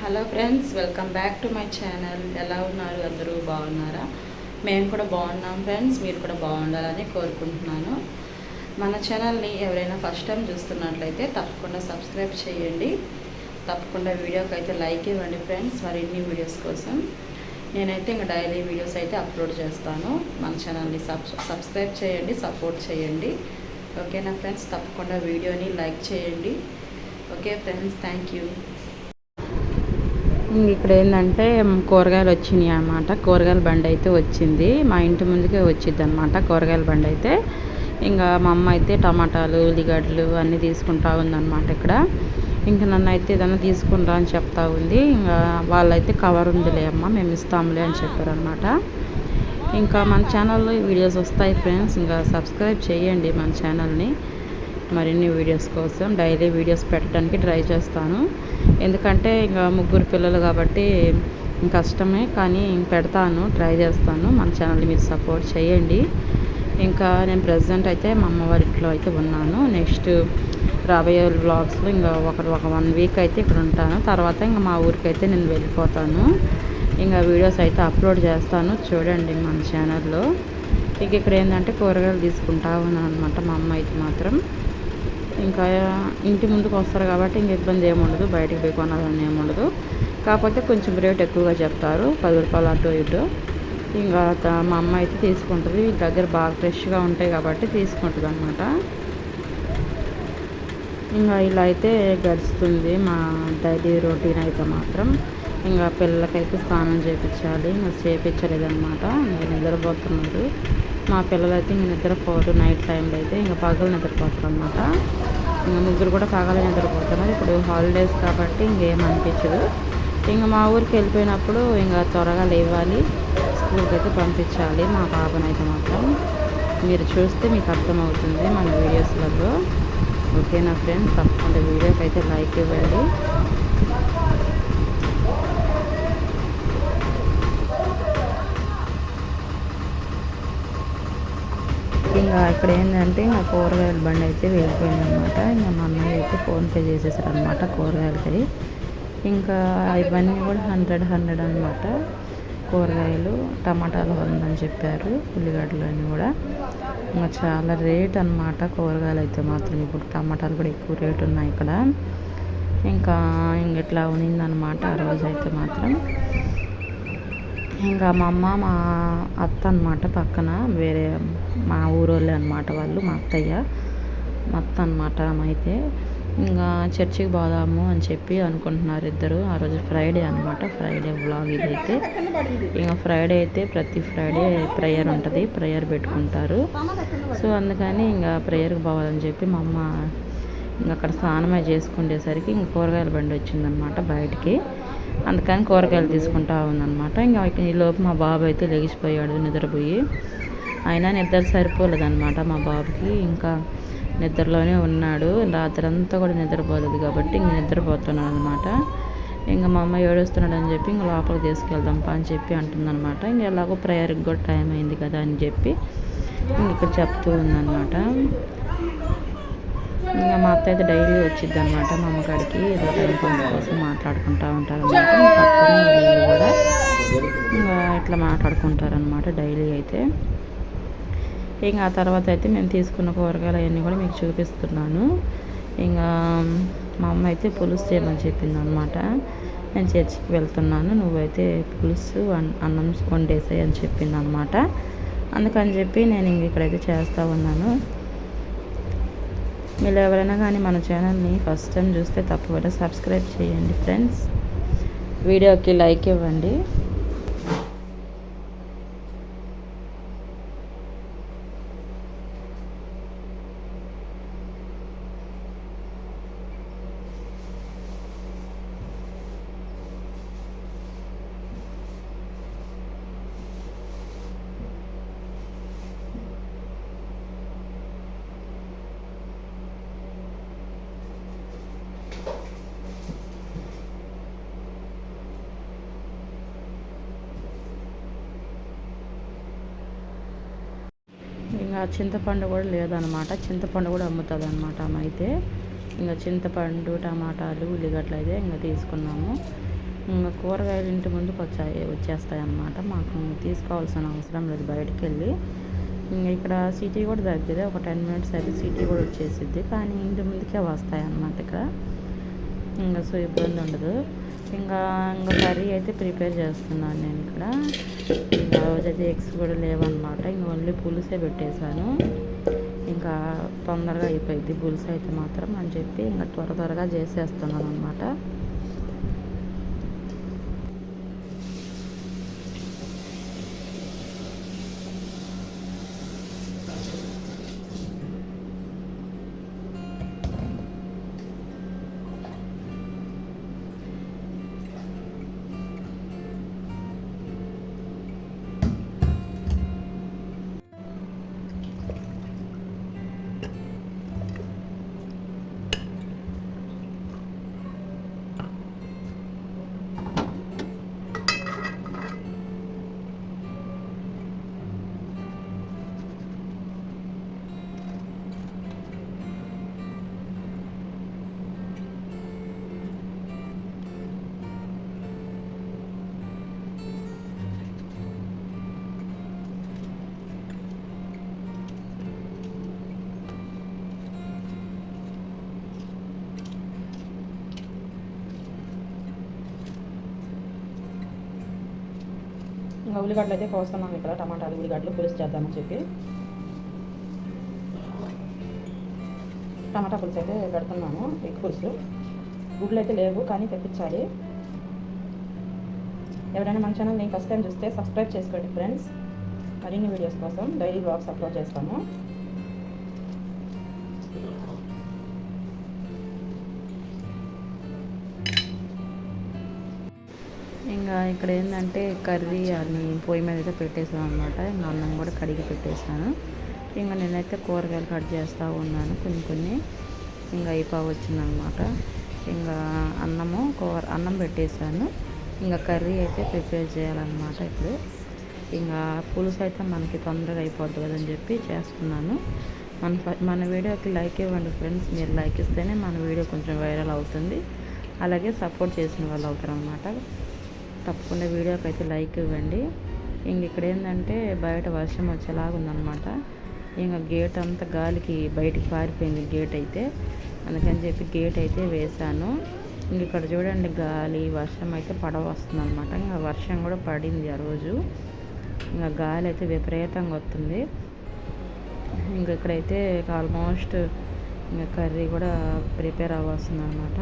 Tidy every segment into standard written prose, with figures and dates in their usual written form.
Hello friends, welcome back to my channel. ఎలా ఉన్నారు? అందరూ బాగున్నారా? మేము కూడా బాగున్నాం ఫ్రెండ్స్. మీరు కూడా బాగుండాలని కోరుకుంటున్నాను. మన ఛానల్ని ఎవరైనా ఫస్ట్ టైం చూస్తున్నట్లయితే తప్పకుండా సబ్స్క్రైబ్ చేయండి. తప్పకుండా వీడియోకి అయితే లైక్ ఇవ్వండి ఫ్రెండ్స్. మరిన్ని వీడియోస్ కోసం నేనైతే ఇంకా డైలీ వీడియోస్ అయితే అప్లోడ్ చేస్తాను. మన ఛానల్ని సబ్స్క్రైబ్ చేయండి, సపోర్ట్ చేయండి. ఓకేనా ఫ్రెండ్స్? తప్పకుండా వీడియోని లైక్ చేయండి. Okay friends, thank you. ఇక్కడ ఏంటంటే కూరగాయలు వచ్చినాయి అన్నమాట. కూరగాయల బండి అయితే వచ్చింది. మా ఇంటి ముందుకే వచ్చింది అనమాట కూరగాయల బండి అయితే. ఇంకా మా అమ్మ అయితే టమాటాలు, ఉల్లిగడ్డలు అన్నీ తీసుకుంటా ఉందన్నమాట ఇక్కడ. ఇంకా నన్ను అయితే ఏదైనా తీసుకుంటా అని చెప్తా ఉంది. ఇంకా వాళ్ళైతే కవర్ ఉందిలే అమ్మ, మేము ఇస్తాంలే అని చెప్పారనమాట. ఇంకా మన ఛానల్లో వీడియోస్ వస్తాయి ఫ్రెండ్స్. ఇంకా సబ్స్క్రైబ్ చేయండి మన ఛానల్ని. మరిన్ని వీడియోస్ కోసం డైలీ వీడియోస్ పెట్టడానికి ట్రై చేస్తాను. ఎందుకంటే ఇంకా ముగ్గురు పిల్లలు కాబట్టి కష్టమే, కానీ పెడతాను, ట్రై చేస్తాను. మన ఛానల్ని మీరు సపోర్ట్ చేయండి. ఇంకా నేను ప్రజెంట్ అయితే మా అమ్మవారి ఇంట్లో అయితే ఉన్నాను. నెక్స్ట్ రాబోయే వ్లాగ్స్లో ఇంకా ఒక 1 వీక్ అయితే ఇక్కడ ఉంటాను. తర్వాత ఇంకా మా ఊరికైతే నేను వెళ్ళిపోతాను. ఇంకా వీడియోస్ అయితే అప్లోడ్ చేస్తాను, చూడండి మన ఛానల్లో. ఇక ఇక్కడ ఏంటంటే కూరగాయలు తీసుకుంటా ఉన్నాను అనమాట. మా అమ్మ అయితే మాత్రం ఇంకా ఇంటి ముందుకు వస్తారు కాబట్టి ఇంక ఇబ్బంది ఏముండదు, బయటకు పోయి కొనాలని ఏముండదు. కాకపోతే కొంచెం రేట్ ఎక్కువగా చెప్తారు, 10 రూపాయలు అటు ఇటు. ఇంకా మా అమ్మ అయితే తీసుకుంటుంది. దగ్గర బాగా ఫ్రెష్గా ఉంటాయి కాబట్టి తీసుకుంటుంది అనమాట. ఇంకా ఇలా అయితే గడుస్తుంది మా డైలీ రొటీన్ అయితే మాత్రం. ఇంకా పిల్లలకైతే స్నానం చేయించాలి, ఇంకా చేయించలేదన్నమాట. ఇంకా నిద్రపోతున్నారు మా పిల్లలైతే. ఇంక నిద్రపోరు నైట్ టైంలో అయితే, ఇంకా పగలు నిద్రపోతారు అనమాట. ఇంకా ముగ్గురు కూడా పగలే నిద్రపోతున్నారు. ఇప్పుడు హాలిడేస్ కాబట్టి ఇంకేం అనిపించదు. ఇంకా మా ఊరికి వెళ్ళిపోయినప్పుడు ఇంకా త్వరగా లేవాలి, స్కూల్కి అయితే పంపించాలి మా పాపనైతే మాత్రం. మీరు చూస్తే మీకు అర్థమవుతుంది మన వీడియోస్లలో. ఓకేనా ఫ్రెండ్స్? తప్పకుండా వీడియోకి అయితే లైక్ ఇవ్వండి. ఇంకా ఇక్కడ ఏంటంటే ఇంకా కూరగాయల బండి అయితే వెళ్ళిపోయింది అనమాట. ఇంకా మా అన్నయ్య అయితే ఫోన్పే చేసేసారు అనమాట కూరగాయలకి. ఇంకా ఇవన్నీ కూడా 100 అనమాట. కూరగాయలు, టమాటాలు 100 అని చెప్పారు, ఉల్లిగడ్డలు అన్నీ కూడా. ఇంకా చాలా రేట్ అనమాట కూరగాయలు అయితే మాత్రం. ఇప్పుడు టమాటాలు కూడా ఎక్కువ రేటు ఉన్నాయి ఇక్కడ. ఇంకా ఇట్లా ఉన్నిందనమాట ఆ రోజు అయితే మాత్రం. ఇంకా మా అమ్మ, మా అత్త అనమాట పక్కన, వేరే మా ఊరోళ్ళే అనమాట వాళ్ళు, మా అత్తయ్య, మా అత్త అనమాట. ఆమె అయితే ఇంకా చర్చికి పోదాము అని చెప్పి అనుకుంటున్నారు ఇద్దరు. ఆ రోజు ఫ్రైడే అనమాట, ఫ్రైడే వ్లాగ్ ఇదైతే. ఇంకా ఫ్రైడే అయితే ప్రతి ఫ్రైడే ప్రేయర్ ఉంటుంది, ప్రేయర్ పెట్టుకుంటారు. సో అందుకని ఇంకా ప్రేయర్కి పోవాలని చెప్పి మా అమ్మ ఇంకా అక్కడ స్నానమే చేసుకునేసరికి ఇంక కూరగాయల బండి వచ్చిందనమాట బయటికి. అందుకని కూరగాయలు తీసుకుంటా ఉందన్నమాట. ఇంకా ఈ లోపు మా బాబు అయితే లెగిసిపోయాడు నిద్రపోయి. అయినా నిద్ర సరిపోలేదన్నమాట మా బాబుకి. ఇంకా నిద్రలోనే ఉన్నాడు. రాత్రి అంతా కూడా నిద్రపోలేదు కాబట్టి ఇంక నిద్రపోతున్నాడు అనమాట. ఇంకా మా అమ్మ ఏడుస్తున్నాడు అని చెప్పి ఇంక లోపలికి తీసుకెళ్దాంపా అని చెప్పి అంటుందన్నమాట. ఇంక ఎలాగో ప్రేయర్కి కూడా టైం అయింది కదా అని చెప్పి ఇక్కడ చెప్తూ ఉందన్నమాట. ఇంకా మా అత్త అయితే డైలీ వచ్చింది అనమాట మా అమ్మకాడికి. ఏదో టైం పాస్ కోసం మాట్లాడుకుంటూ ఉంటారనమాట. పక్కనే వీళ్ళు కూడా ఇంకా ఇట్లా మాట్లాడుకుంటారనమాట డైలీ అయితే. ఇంకా ఆ తర్వాత అయితే మేము తీసుకున్న కూరగాయలు అవన్నీ కూడా మీకు చూపిస్తున్నాను. ఇంకా మా అమ్మ అయితే పులుసు చేయమని చెప్పింది అనమాట. నేను చర్చికి వెళ్తున్నాను, నువ్వైతే పులుసు అన్నం వండేసాయి అని చెప్పింది అనమాట. అందుకని చెప్పి నేను ఇంక ఇక్కడైతే చేస్తూ ఉన్నాను. మీరు ఎవరైనా కానీ మన ఛానల్ని ఫస్ట్ టైం చూస్తే తప్పకుండా సబ్స్క్రైబ్ చేయండి ఫ్రెండ్స్. వీడియోకి లైక్ ఇవ్వండి. ఇంకా చింతపండు కూడా లేదనమాట. చింతపండు కూడా అమ్ముతుంది అనమాట ఆమె అయితే. ఇంకా చింతపండు, టమాటాలు, ఉల్లిగడ్డలు అయితే ఇంకా తీసుకున్నాము. ఇంకా కూరగాయలు ఇంటి ముందుకు వచ్చేస్తాయి అన్నమాట. మాకు తీసుకోవాల్సిన అవసరం లేదు బయటికి వెళ్ళి. ఇంకా ఇక్కడ సిటీ కూడా దగ్గరే, ఒక 10 మినిట్స్ అయితే సిటీ కూడా వచ్చేసిద్ది. కానీ ఇంటి ముందుకే వస్తాయి అన్నమాట ఇక్కడ. ఇంకా సో ఇబ్బంది ఉండదు. ఇంకా కర్రీ అయితే ప్రిపేర్ చేస్తున్నాను నేను ఇక్కడ. ఇంకా రోజైతే ఎగ్స్ కూడా లేవన్నమాట. ఇంకా ఓన్లీ పులుసే పెట్టేశాను. ఇంకా తొందరగా అయిపోయింది పులుసు అయితే మాత్రం అని చెప్పి ఇంకా త్వరగా చేసేస్తున్నాను అనమాట. ఇంకా ఉల్లిగడ్డలు అయితే కోస్తున్నాం ఇక్కడ. టమాటాలు ఉల్లిగడ్డలు పులుసు చేద్దామని చెప్పి టమాటా పులుసు అయితే పెడుతున్నాను. ఎగ్ పులుసు. గుడ్లు అయితే లేవు కానీ తెప్పించాలి. ఎవరైనా మన ఛానల్ నేను ఫస్ట్ టైం చూస్తే సబ్స్క్రైబ్ చేసుకోండి ఫ్రెండ్స్. మరిన్ని వీడియోస్ కోసం డైలీ బ్లాగ్స్ అప్లోడ్ చేస్తాను. ఇంకా ఇక్కడ ఏంటంటే కర్రీ అని పొయ్యి మీద అయితే పెట్టేసాను అనమాట. ఇంకా అన్నం కూడా కడిగి పెట్టేశాను. ఇంకా నేనైతే కూరగాయలు కట్ చేస్తూ ఉన్నాను కొన్ని. ఇంకా అయిపోవచ్చిందనమాట. ఇంకా అన్నం పెట్టేశాను. ఇంకా కర్రీ అయితే ప్రిపేర్ చేయాలన్నమాట ఇప్పుడు. ఇంకా పులుసు అయితే మనకి తొందరగా అయిపోద్ది కదని చెప్పి చేస్తున్నాను. మన వీడియోకి లైక్ ఇవ్వండి ఫ్రెండ్స్. మీరు లైక్ ఇస్తేనే మన వీడియో కొంచెం వైరల్ అవుతుంది. అలాగే సపోర్ట్ చేసిన వాళ్ళు అవుతారు అన్నమాట. తప్పకుండా వీడియోకి అయితే లైక్ ఇవ్వండి. ఇంక ఇక్కడ ఏంటంటే బయట వర్షం వచ్చేలాగా ఉందన్నమాట. ఇంకా గేట్ అంతా గాలికి బయటికి పారిపోయింది గేట్ అయితే. అందుకని చెప్పి గేట్ అయితే వేశాను. ఇంక ఇక్కడ చూడండి గాలి వర్షం అయితే వస్తుంది అనమాట. ఇంకా వర్షం కూడా పడింది ఆ రోజు. ఇంకా గాలి అయితే విపరీతంగా వస్తుంది. ఇంక ఇక్కడైతే ఆల్మోస్ట్ ఇంకా కర్రీ కూడా ప్రిపేర్ అవ్వాల్సింది అనమాట.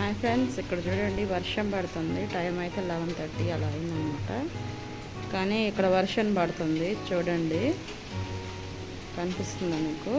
హాయ్ ఫ్రెండ్స్, ఇక్కడ చూడండి వర్షం పడుతుంది. టైం అయితే 11:30 అలా అయిందనమాట. కానీ ఇక్కడ వర్షం పడుతుంది చూడండి, కనిపిస్తుందా మీకు?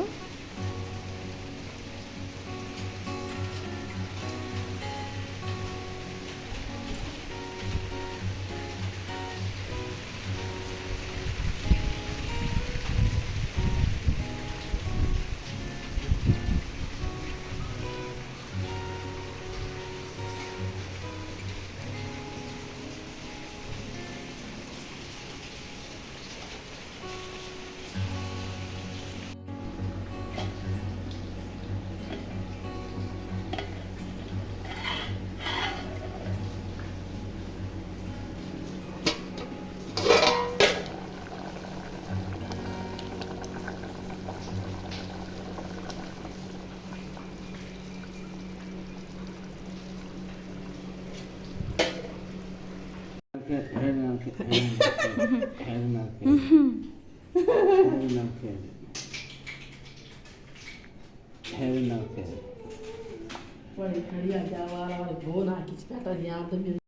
बड़ी खड़ी आ जावा वाली बोन आकी चटा याद में